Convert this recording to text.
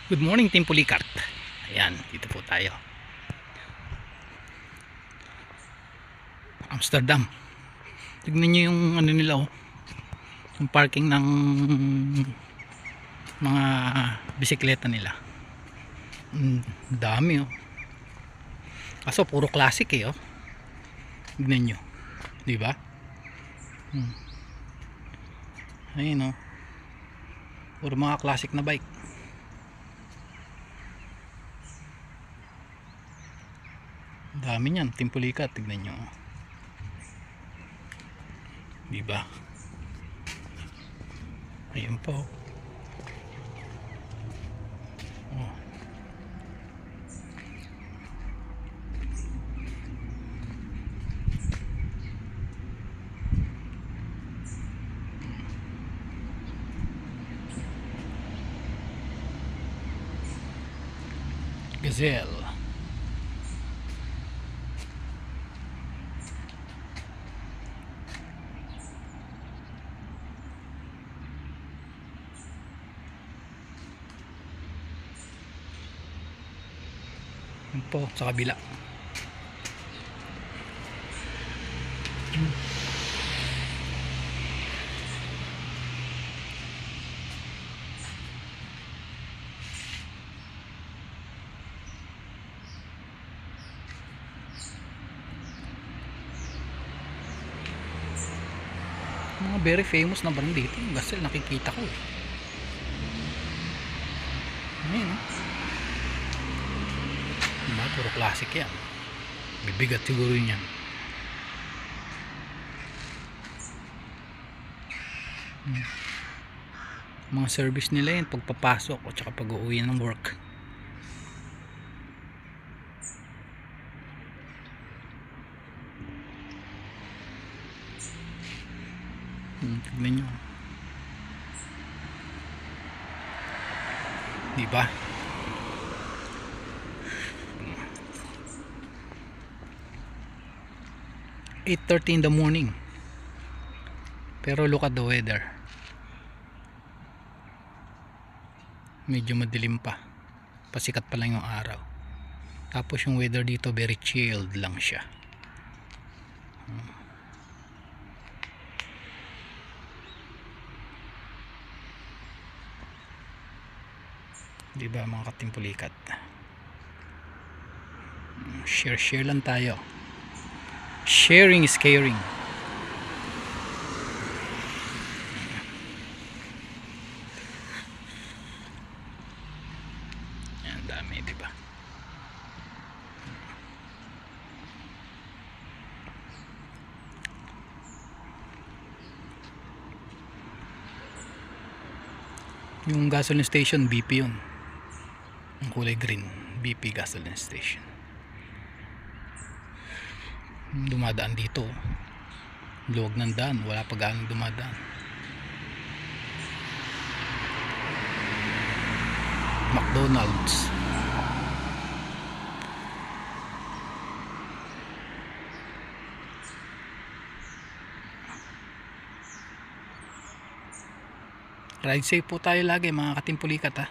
Good morning, Team Pulikat. Ayan, dito po tayo. Amsterdam. Tignan nyo yung ano nila, oh. Yung parking ng mga bisikleta nila. Dami, oh. Kaso puro classic eh, oh. Tignan nyo. Diba? Ayun, oh. Puro mga classic na bike. Dami niyan, Team Pulikat. Tignan nyo. Diba? Ayun po. Oh. Gazelle. Yun po sa kabila. Mga very famous na brand dito. Gazelle nakikita ko eh. Ayun, oh. Diba? Puro classic yan. Bibigat siguro yun yan. Mga service nila yun pagpapasok o tsaka pag uuwi ng work. Tignan nyo. Diba? "8:30 in the morning." Pero look at the weather. Medyo madilim pa. Pasikat pa lang yung araw. Tapos yung weather dito very chilled lang siya. Diba mga Team Pulikat? Share lang tayo. Sharing is caring. Yan, dami, diba? Yung gasoline station, BP yun. Ang kulay green, BP gasoline station. Dumadaan dito. Luwag ng daan, wala pa gaano dumadaan. McDonald's. Ride safe po tayo lagi mga Team Pulikat, ha.